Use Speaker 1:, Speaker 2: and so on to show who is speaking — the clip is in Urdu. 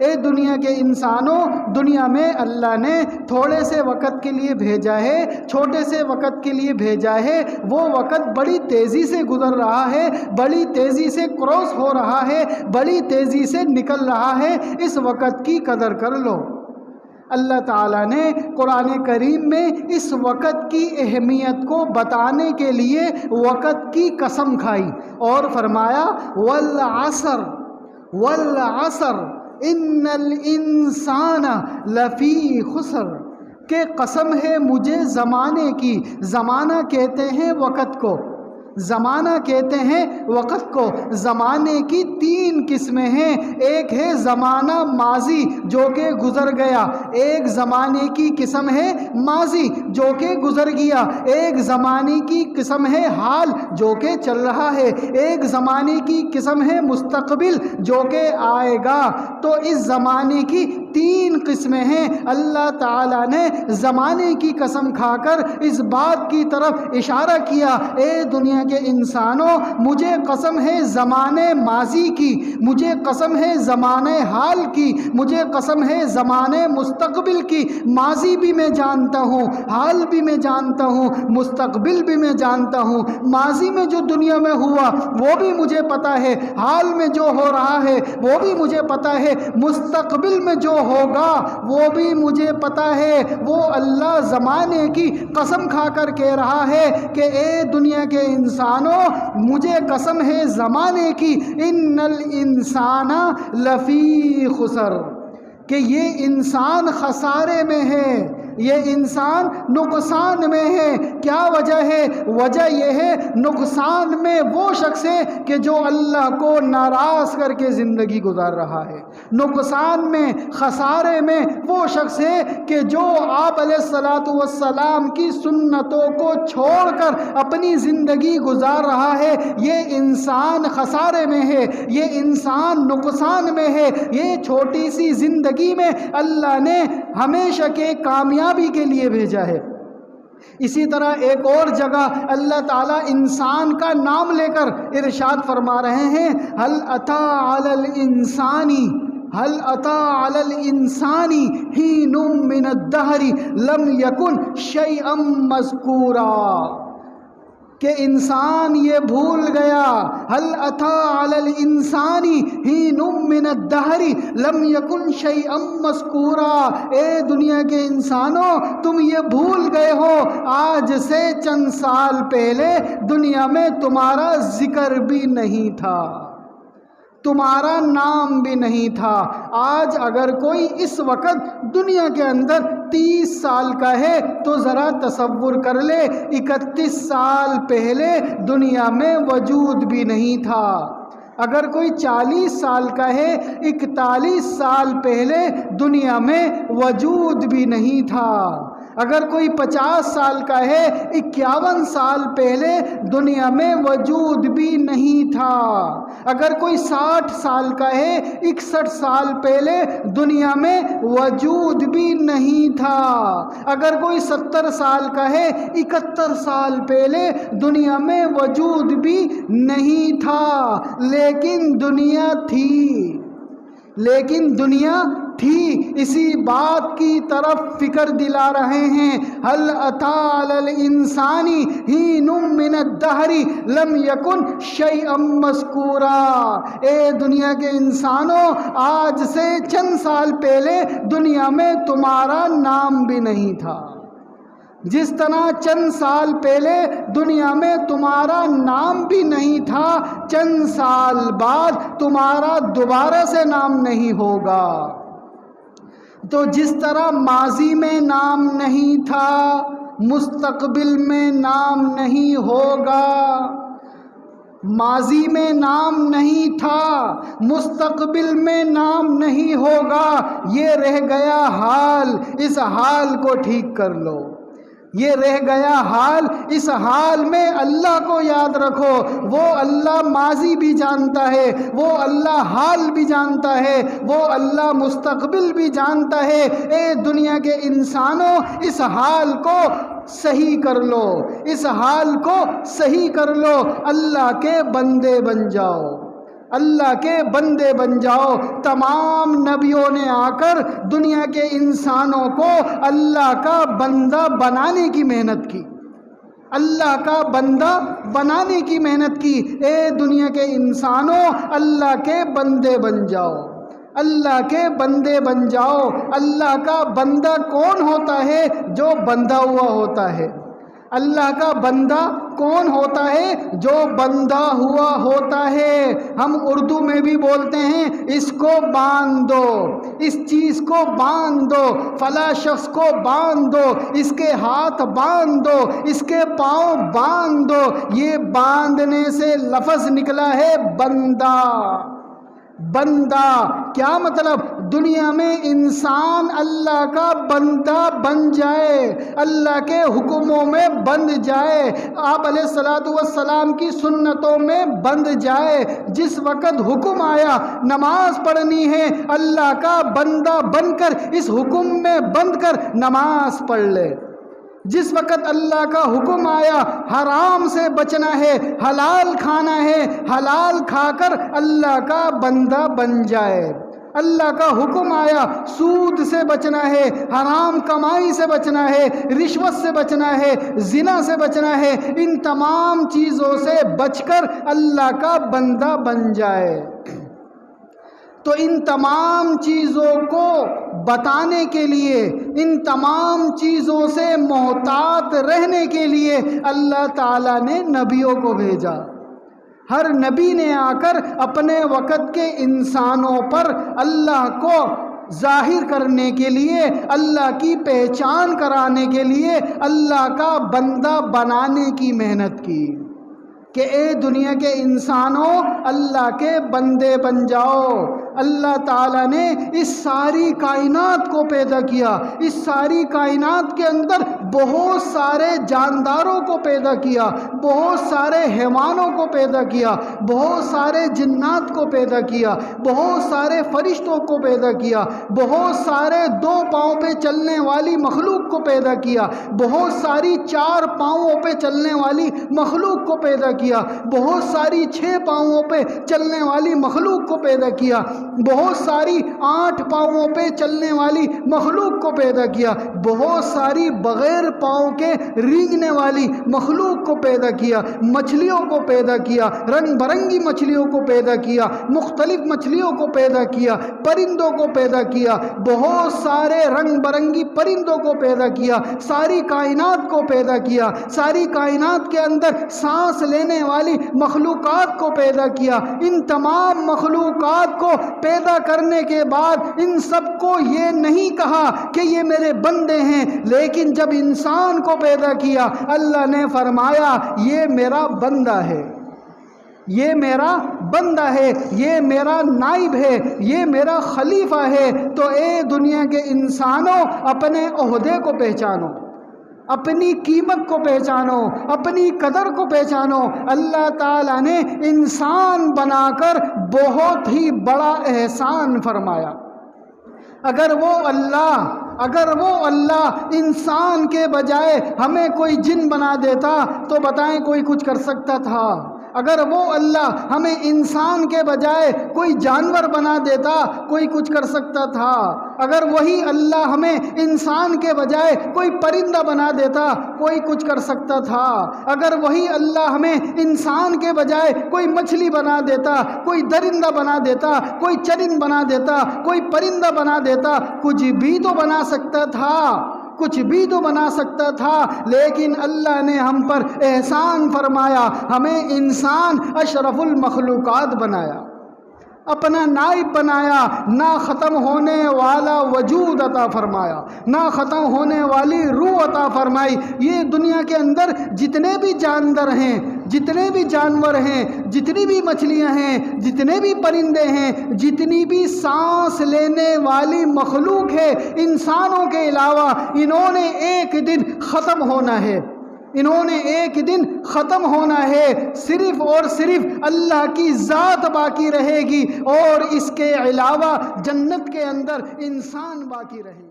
Speaker 1: اے دنیا کے انسانوں، دنیا میں اللہ نے تھوڑے سے وقت کے لیے بھیجا ہے، چھوٹے سے وقت کے لیے بھیجا ہے۔ وہ وقت بڑی تیزی سے گزر رہا ہے، بڑی تیزی سے کراس ہو رہا ہے، بڑی تیزی سے نکل رہا ہے۔ اس وقت کی قدر کر لو۔ اللہ تعالیٰ نے قرآن کریم میں اس وقت کی اہمیت کو بتانے کے لیے وقت کی قسم کھائی اور فرمایا والعصر والعصر ان الانسان لفی خسر، کہ قسم ہے مجھے زمانے کی۔ زمانہ کہتے ہیں وقت کو، زمانہ کہتے ہیں وقت کو۔ زمانے کی تین قسمیں ہیں، ایک ہے زمانہ ماضی جو کہ گزر گیا، ایک زمانے کی قسم ہے ماضی جو کہ گزر گیا، ایک زمانے کی قسم ہے حال جو کہ چل رہا ہے، ایک زمانے کی قسم ہے مستقبل جو کہ آئے گا۔ تو اس زمانے کی تین قسمیں ہیں۔ اللہ تعالیٰ نے زمانے کی قسم کھا کر اس بات کی طرف اشارہ کیا، اے دنیا کے انسانوں، مجھے قسم ہے زمانے ماضی کی، مجھے قسم ہے زمانے حال کی، مجھے قسم ہے زمانے مستقبل کی۔ ماضی بھی میں جانتا ہوں، حال بھی میں جانتا ہوں، مستقبل بھی میں جانتا ہوں۔ ماضی میں جو دنیا میں ہوا وہ بھی مجھے پتا ہے، حال میں جو ہو رہا ہے وہ بھی مجھے پتا ہے، مستقبل میں جو ہوگا وہ بھی مجھے پتا ہے۔ وہ اللہ زمانے کی قسم کھا کر کہہ رہا ہے کہ اے دنیا کے انسانوں، مجھے قسم ہے زمانے کی، ان الانسان لفی خسر، کہ یہ انسان خسارے میں ہے، یہ انسان نقصان میں ہے۔ کیا وجہ ہے؟ وجہ یہ ہے نقصان میں وہ شخص ہے کہ جو اللہ کو ناراض کر کے زندگی گزار رہا ہے، نقصان میں، خسارے میں وہ شخص ہے کہ جو آپ علیہ السلام کی سنتوں کو چھوڑ کر اپنی زندگی گزار رہا ہے۔ یہ انسان خسارے میں ہے، یہ انسان نقصان میں ہے۔ یہ چھوٹی سی زندگی میں اللہ نے ہمیشہ کے کامیابی کے لیے بھیجا ہے۔ اسی طرح ایک اور جگہ اللہ تعالیٰ انسان کا نام لے کر ارشاد فرما رہے ہیں، هل أتى على الإنسان هل أتى على الإنسان حين من الدهر لم يكن شيئا مذكورا، کہ انسان یہ بھول گیا، هل أتى على الإنسان حين من الدهر لم يكن شيئا مذكورا، اے دنیا کے انسانوں، تم یہ بھول گئے ہو آج سے چند سال پہلے دنیا میں تمہارا ذکر بھی نہیں تھا، تمہارا نام بھی نہیں تھا۔ آج اگر کوئی اس وقت دنیا کے اندر 30 سال کا ہے تو ذرا تصور کر لے 31 سال پہلے دنیا میں وجود بھی نہیں تھا۔ اگر کوئی 40 سال کا ہے 41 سال پہلے دنیا میں وجود بھی نہیں تھا۔ اگر کوئی 50 سال کا ہے 51 سال پہلے دنیا میں وجود بھی نہیں تھا۔ اگر کوئی 60 سال کا ہے 61 سال پہلے دنیا میں وجود بھی نہیں تھا۔ اگر کوئی 70 سال کا ہے 71 سال پہلے دنیا میں وجود بھی نہیں تھا، لیکن دنیا تھی، لیکن دنیا تھی۔ اسی بات کی طرف فکر دلا رہے ہیں، هل أتى على الإنسان حين من الدهر لم يكن شيئا مذكورا، اے دنیا کے انسانوں، آج سے چند سال پہلے دنیا میں تمہارا نام بھی نہیں تھا۔ جس طرح چند سال پہلے دنیا میں تمہارا نام بھی نہیں تھا، چند سال بعد تمہارا دوبارہ سے نام نہیں ہوگا۔ تو جس طرح ماضی میں نام نہیں تھا، مستقبل میں نام نہیں ہوگا۔ ماضی میں نام نہیں تھا، مستقبل میں نام نہیں ہوگا۔ یہ رہ گیا حال، اس حال کو ٹھیک کر لو۔ یہ رہ گیا حال، اس حال میں اللہ کو یاد رکھو۔ وہ اللہ ماضی بھی جانتا ہے، وہ اللہ حال بھی جانتا ہے، وہ اللہ مستقبل بھی جانتا ہے۔ اے دنیا کے انسانوں، اس حال کو صحیح کر لو، اس حال کو صحیح کر لو، اللہ کے بندے بن جاؤ۔ اللہ کے بندے بن جاؤ۔ تمام نبیوں نے آ کر دنیا کے انسانوں کو اللہ کا بندہ بنانے کی محنت کی، اللہ کا بندہ بنانے کی محنت کی۔ اے دنیا کے انسانوں، اللہ کے بندے بن جاؤ، اللہ کے بندے بن جاؤ۔ اللہ کا بندہ کون ہوتا ہے؟ جو بندہ ہوا ہوتا ہے۔ اللہ کا بندہ کون ہوتا ہے؟ جو بندہ ہوا ہوتا ہے۔ ہم اردو میں بھی بولتے ہیں اس کو باندھ دو، اس چیز کو باندھ دو، فلاں شخص کو باندھ دو، اس کے ہاتھ باندھ دو، اس کے پاؤں باندھ دو۔ یہ باندھنے سے لفظ نکلا ہے بندہ۔ بندہ کیا مطلب؟ دنیا میں انسان اللہ کا بندہ بن جائے، اللہ کے حکموں میں بند جائے، آپ علیہ الصلوۃ والسلام کی سنتوں میں بند جائے۔ جس وقت حکم آیا نماز پڑھنی ہے، اللہ کا بندہ بن کر اس حکم میں بند کر نماز پڑھ لے۔ جس وقت اللہ کا حکم آیا حرام سے بچنا ہے، حلال کھانا ہے، حلال کھا کر اللہ کا بندہ بن جائے۔ اللہ کا حکم آیا سود سے بچنا ہے، حرام کمائی سے بچنا ہے، رشوت سے بچنا ہے، زنا سے بچنا ہے، ان تمام چیزوں سے بچ کر اللہ کا بندہ بن جائے۔ تو ان تمام چیزوں کو بتانے کے لیے، ان تمام چیزوں سے محتاط رہنے کے لیے اللہ تعالیٰ نے نبیوں کو بھیجا۔ ہر نبی نے آ کر اپنے وقت کے انسانوں پر اللہ کو ظاہر کرنے کے لیے، اللہ کی پہچان کرانے کے لیے اللہ کا بندہ بنانے کی محنت کی کہ اے دنیا کے انسانوں اللہ کے بندے بن جاؤ۔ اللہ تعالیٰ نے اس ساری کائنات کو پیدا کیا، اس ساری کائنات کے اندر بہت سارے جانداروں کو پیدا کیا، بہت سارے حیوانوں کو پیدا کیا، بہت سارے جنات کو پیدا کیا، بہت سارے فرشتوں کو پیدا کیا، بہت سارے 2 پاؤں پہ چلنے والی مخلوق کو پیدا کیا، بہت ساری 4 پاؤں پہ چلنے والی مخلوق کو پیدا کیا، بہت ساری 6 پاؤں پہ چلنے والی مخلوق کو پیدا کیا، بہت ساری 8 پاؤں پہ چلنے والی مخلوق کو پیدا کیا، بہت ساری بغیر پاؤں کے رینگنے والی مخلوق کو پیدا کیا، مچھلیوں کو پیدا کیا، رنگ برنگی مچھلیوں کو پیدا کیا، مختلف مچھلیوں کو پیدا کیا، پرندوں کو پیدا کیا، بہت سارے رنگ برنگی پرندوں کو پیدا کیا، ساری کائنات کو پیدا کیا، ساری کائنات کے اندر سانس لینے والی مخلوقات کو پیدا کیا۔ ان تمام مخلوقات کو پیدا کرنے کے بعد ان سب کو یہ نہیں کہا کہ یہ میرے بندے ہیں، لیکن جب انسان کو پیدا کیا اللہ نے فرمایا یہ میرا بندہ ہے، یہ میرا بندہ ہے، یہ میرا نائب ہے، یہ میرا خلیفہ ہے۔ تو اے دنیا کے انسانوں اپنے عہدے کو پہچانو، اپنی قیمت کو پہچانو، اپنی قدر کو پہچانو۔ اللہ تعالیٰ نے انسان بنا کر بہت ہی بڑا احسان فرمایا۔ اگر وہ اللہ انسان کے بجائے ہمیں کوئی جن بنا دیتا تو بتائیں کوئی کچھ کر سکتا تھا؟ اگر وہ اللہ ہمیں انسان کے بجائے کوئی جانور بنا دیتا کوئی کچھ کر سکتا تھا؟ اگر وہی اللہ ہمیں انسان کے بجائے کوئی پرندہ بنا دیتا کوئی کچھ کر سکتا تھا؟ اگر وہی اللہ ہمیں انسان کے بجائے کوئی مچھلی بنا دیتا، کوئی درندہ بنا دیتا، کوئی چرند بنا دیتا، کوئی پرندہ بنا دیتا، کچھ بھی تو بنا سکتا تھا، کچھ بھی تو بنا سکتا تھا۔ لیکن اللہ نے ہم پر احسان فرمایا، ہمیں انسان اشرف المخلوقات بنایا، اپنا نائب بنایا، نہ ختم ہونے والا وجود عطا فرمایا، نہ ختم ہونے والی روح عطا فرمائی۔ یہ دنیا کے اندر جتنے بھی جاندار ہیں، جتنے بھی جانور ہیں، جتنی بھی مچھلیاں ہیں، جتنے بھی پرندے ہیں، جتنی بھی سانس لینے والی مخلوق ہے، انسانوں کے علاوہ انہوں نے ایک دن ختم ہونا ہے، انہوں نے ایک دن ختم ہونا ہے۔ صرف اور صرف اللہ کی ذات باقی رہے گی اور اس کے علاوہ جنت کے اندر انسان باقی رہے گا۔